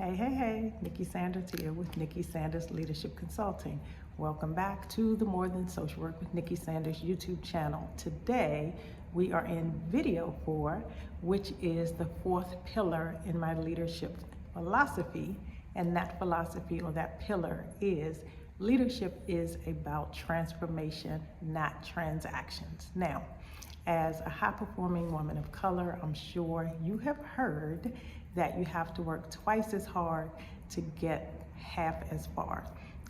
Hey, Nikki Sanders here with Nikki Sanders Leadership Consulting. Welcome back to the More Than Social Work with Nikki Sanders YouTube channel. Today, we are in video 4, which is the 4th pillar in my leadership philosophy. And that philosophy or that pillar is leadership is about transformation, not transactions. Now, as a high-performing woman of color, I'm sure you have heard that you have to work twice as hard to get half as far.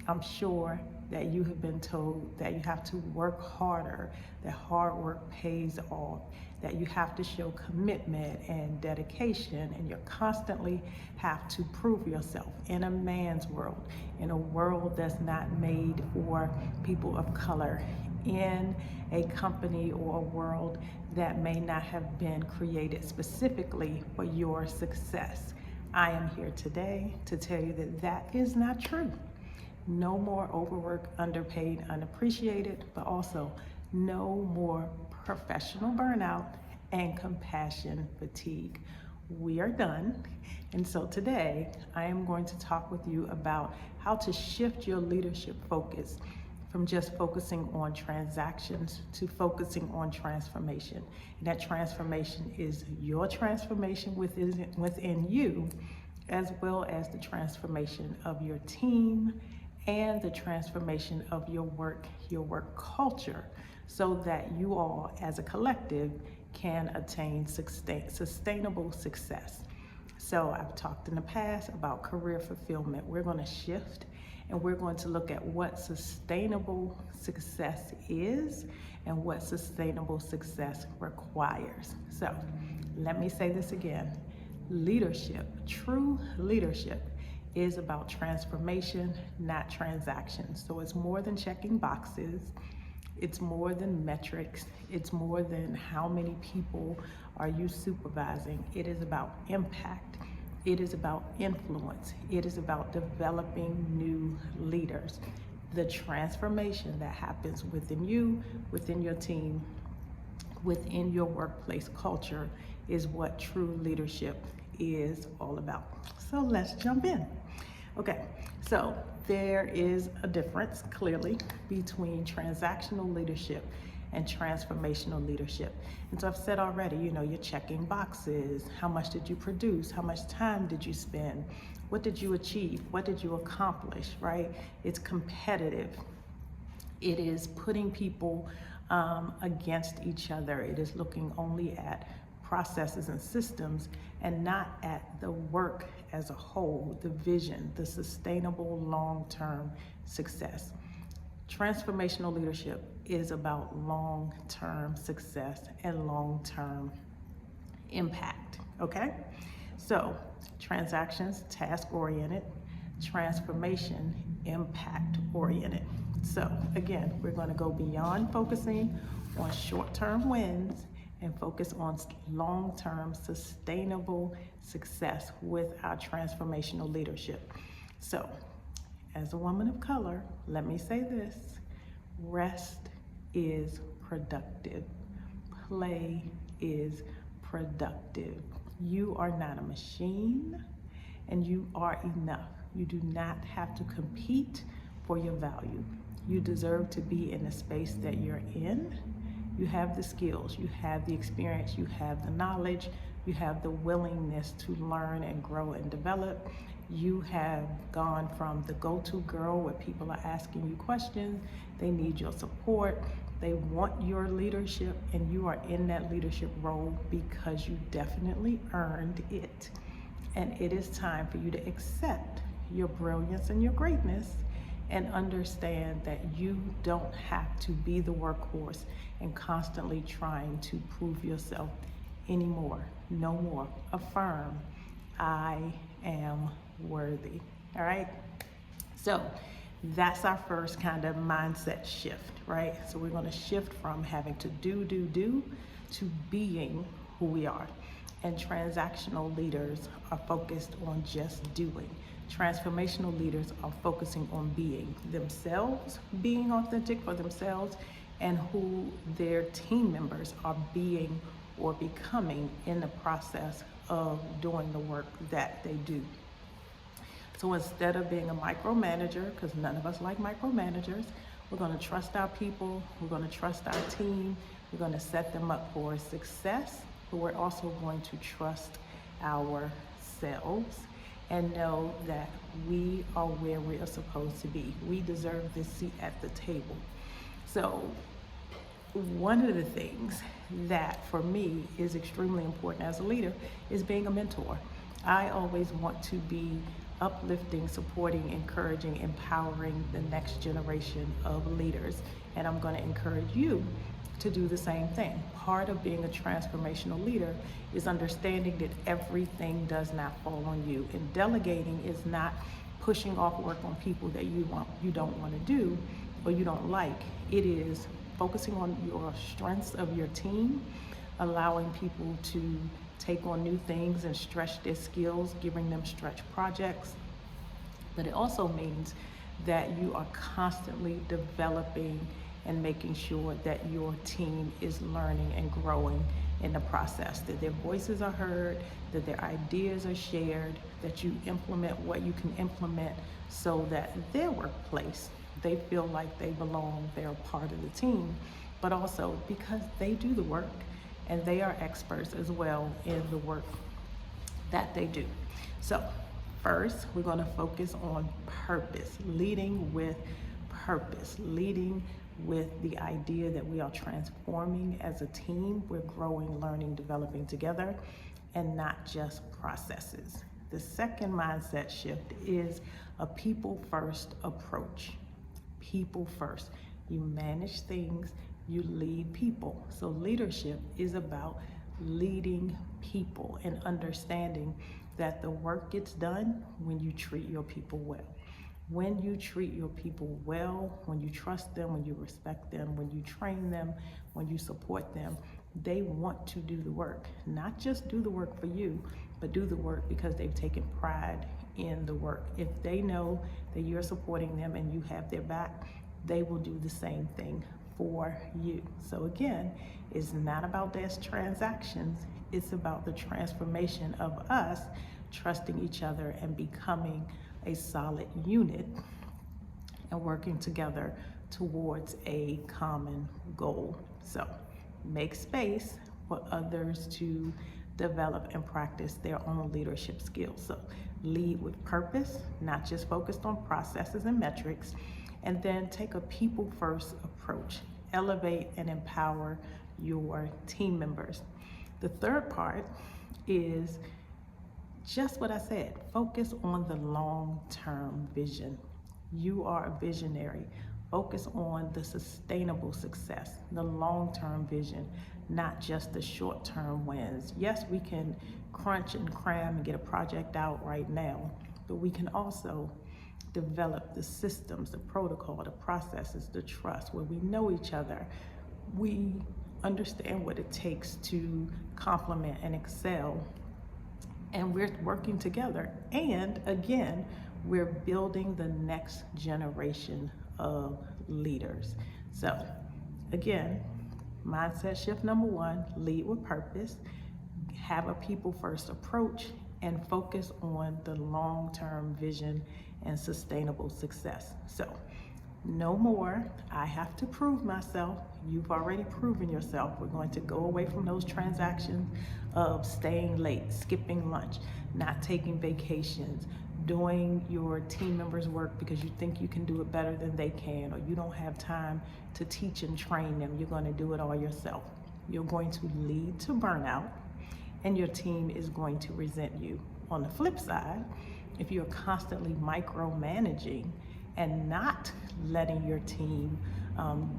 I'm sure that you have been told that you have to work harder, that hard work pays off, that you have to show commitment and dedication, and you constantly have to prove yourself in a man's world, in a world that's not made for people of color, in a company or a world that may not have been created specifically for your success. I am here today to tell you that that is not true. No more overwork, underpaid, unappreciated, but also no more professional burnout and compassion fatigue. We are done. And so today I am going to talk with you about how to shift your leadership focus from just focusing on transactions to focusing on transformation. And that transformation is your transformation within you, as well as the transformation of your team and the transformation of your work culture, so that you all as a collective can attain sustainable success. So I've talked in the past about career fulfillment. We're going to shift and we're going to look at what sustainable success is and what sustainable success requires. So let me say this again. Leadership, true leadership, is about transformation, not transactions. So it's more than checking boxes. It's more than metrics. It's more than how many people are you supervising. It is about impact. It is about influence. It is about developing new leaders. The transformation that happens within you, within your team, within your workplace culture is what true leadership is all about. So let's jump in. Okay, so there is a difference clearly between transactional leadership and transformational leadership. And so I've said already, you're checking boxes. How much did you produce? How much time did you spend? What did you achieve? What did you accomplish, right? It's competitive. It is putting people against each other. It is looking only at processes and systems and not at the work as a whole, the vision, the sustainable long-term success. Transformational leadership is about long-term success and long-term impact, okay? So transactions, task-oriented, transformation, impact-oriented. So again, we're going to go beyond focusing on short-term wins and focus on long-term sustainable success with our transformational leadership. So as a woman of color, let me say this: rest is productive. Play is productive. You are not a machine, and you are enough. You do not have to compete for your value. You deserve to be in the space that you're in. You have the skills, you have the experience, you have the knowledge, you have the willingness to learn and grow and develop. You have gone from the go-to girl where people are asking you questions, they need your support, they want your leadership, and you are in that leadership role because you definitely earned it. And it is time for you to accept your brilliance and your greatness and understand that you don't have to be the workhorse and constantly trying to prove yourself anymore. No more. Affirm, I am worthy. All right? So that's our first kind of mindset shift, right? So we're going to shift from having to do to being who we are. And transactional leaders are focused on just doing. Transformational leaders are focusing on being themselves, being authentic for themselves, and who their team members are being or becoming in the process of doing the work that they do. So instead of being a micromanager, because none of us like micromanagers, we're going to trust our people, we're going to trust our team, we're going to set them up for success, but we're also going to trust ourselves and know that we are where we are supposed to be. We deserve this seat at the table. So one of the things that for me is extremely important as a leader is being a mentor. I always want to be uplifting, supporting, encouraging, empowering the next generation of leaders. And I'm going to encourage you to do the same thing. Part of being a transformational leader is understanding that everything does not fall on you. And delegating is not pushing off work on people that you don't want to do or you don't like. It is focusing on your strengths of your team, allowing people to take on new things and stretch their skills, giving them stretch projects. But it also means that you are constantly developing and making sure that your team is learning and growing in the process, that their voices are heard, that their ideas are shared, that you implement what you can implement so that their workplace, they feel like they belong, they're a part of the team, but also because they do the work and they are experts as well in the work that they do. So first, we're going to focus on purpose, leading with purpose, leading with the idea that we are transforming as a team. We're growing, learning, developing together, and not just processes. The second mindset shift is a people-first approach. People first. You manage things, you lead people. So leadership is about leading people and understanding that the work gets done when you treat your people well. When you treat your people well, when you trust them, when you respect them, when you train them, when you support them, they want to do the work. Not just do the work for you, but do the work because they've taken pride in the work. If they know that you're supporting them and you have their back, they will do the same thing for you. So again, it's not about those transactions, it's about the transformation of us trusting each other and becoming a solid unit and working together towards a common goal. So make space for others to develop and practice their own leadership skills. So lead with purpose, not just focused on processes and metrics, and then take a people-first approach. Elevate and empower your team members. The third part is just what I said, focus on the long-term vision. You are a visionary. Focus on the sustainable success, the long-term vision, not just the short-term wins. Yes, we can crunch and cram and get a project out right now, but we can also develop the systems, the protocol, the processes, the trust, where we know each other. We understand what it takes to complement and excel, and we're working together. And again, we're building the next generation of leaders. So again, mindset shift number one, lead with purpose, have a people-first approach, and focus on the long-term vision and sustainable success. So no more, I have to prove myself. You've already proven yourself. We're going to go away from those transactions of staying late, skipping lunch, not taking vacations, doing your team members' work because you think you can do it better than they can, or you don't have time to teach and train them. You're going to do it all yourself. You're going to lead to burnout, and your team is going to resent you. On the flip side, if you're constantly micromanaging and not letting your team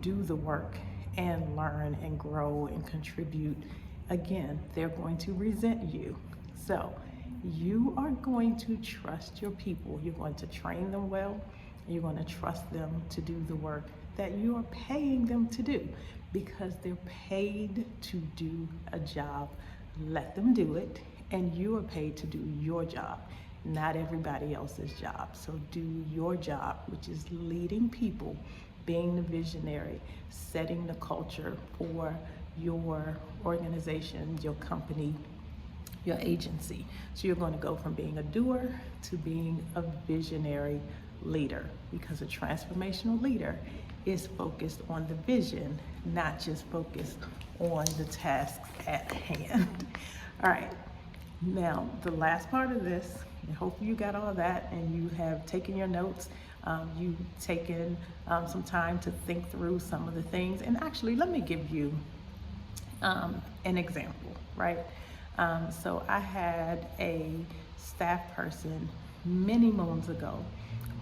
do the work and learn and grow and contribute, again, they're going to resent you. So you are going to trust your people. You're going to train them well. You're going to trust them to do the work that you are paying them to do, because they're paid to do a job. Let them do it, and you are paid to do your job, not everybody else's job. So do your job, which is leading people, being the visionary, setting the culture for your organization, your company, your agency. So you're going to go from being a doer to being a visionary leader, because a transformational leader is focused on the vision, not just focused on the tasks at hand. All right, now the last part of this, and hopefully you got all that and you have taken your notes. You've taken some time to think through some of the things. And actually, let me give you an example, right? So I had a staff person many moons ago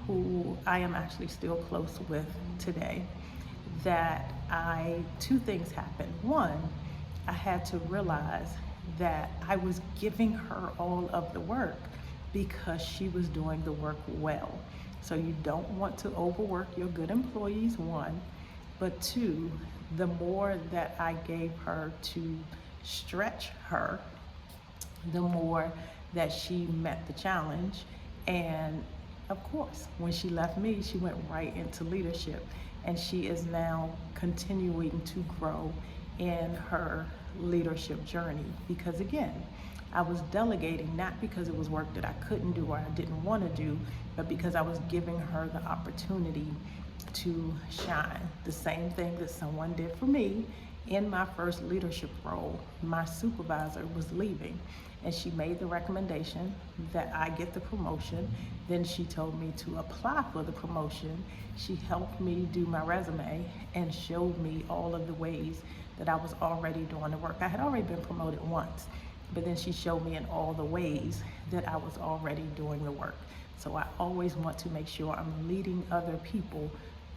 who I am actually still close with today, that two things happened. One, I had to realize that I was giving her all of the work because she was doing the work well. So you don't want to overwork your good employees, one, but two, the more that I gave her to stretch her, the more that she met the challenge. And of course, when she left me, she went right into leadership, and she is now continuing to grow in her leadership journey. Because again, I was delegating not because it was work that I couldn't do or I didn't want to do, but because I was giving her the opportunity to shine. The same thing that someone did for me in my first leadership role. My supervisor was leaving, and she made the recommendation that I get the promotion. Then she told me to apply for the promotion. She helped me do my resume and showed me all of the ways that I was already doing the work. I had already been promoted once, but then she showed me in all the ways that I was already doing the work. So I always want to make sure I'm leading other people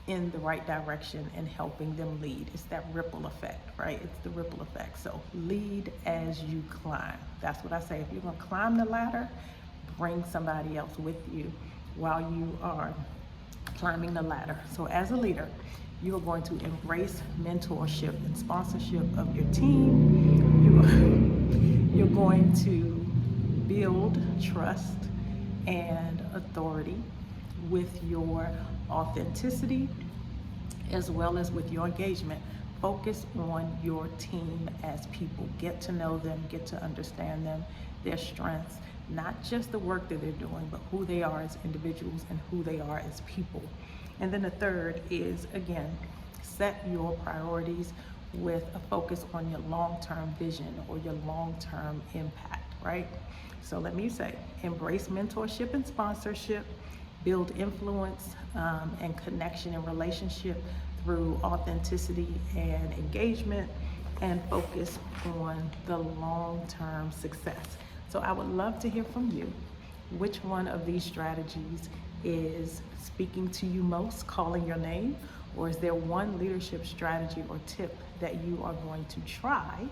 in the right direction and helping them lead. It's that ripple effect, right? It's the ripple effect. So lead as you climb. That's what I say. If you're gonna climb the ladder, bring somebody else with you while you are climbing the ladder. So as a leader, you are going to embrace mentorship and sponsorship of your team. You're going to build trust and authority with your authenticity, as well as with your engagement. Focus on your team as people. Get to know them, get to understand them, their strengths, not just the work that they're doing, but who they are as individuals and who they are as people. And then the third is, again, set your priorities with a focus on your long-term vision or your long-term impact, right? So let me say, embrace mentorship and sponsorship, build influence and connection and relationship through authenticity and engagement, and focus on the long-term success. So I would love to hear from you. Which one of these strategies is speaking to you most, calling your name? Or is there one leadership strategy or tip that you are going to try,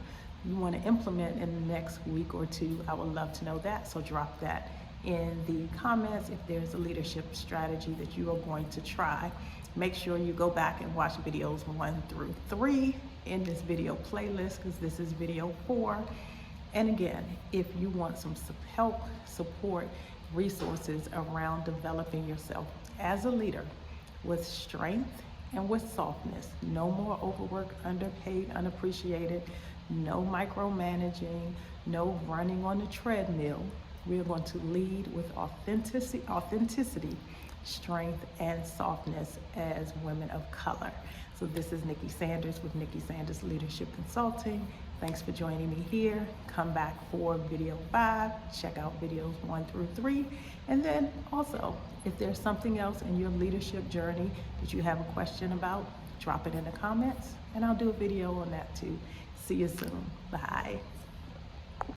you want to implement in the next week or two? I would love to know that. So drop that in the comments if there's a leadership strategy that you are going to try. Make sure you go back and watch videos 1 through 3 in this video playlist, because this is video 4. And again, if you want some help, support, resources around developing yourself as a leader with strength and with softness, no more overwork, underpaid, unappreciated, no micromanaging, no running on the treadmill. We are going to lead with authenticity, strength, and softness as women of color. So this is Nikki Sanders with Nikki Sanders Leadership Consulting. Thanks for joining me here. Come back for video 5. Check out videos 1 through 3. And then also, if there's something else in your leadership journey that you have a question about, drop it in the comments and I'll do a video on that too. See you soon. Bye.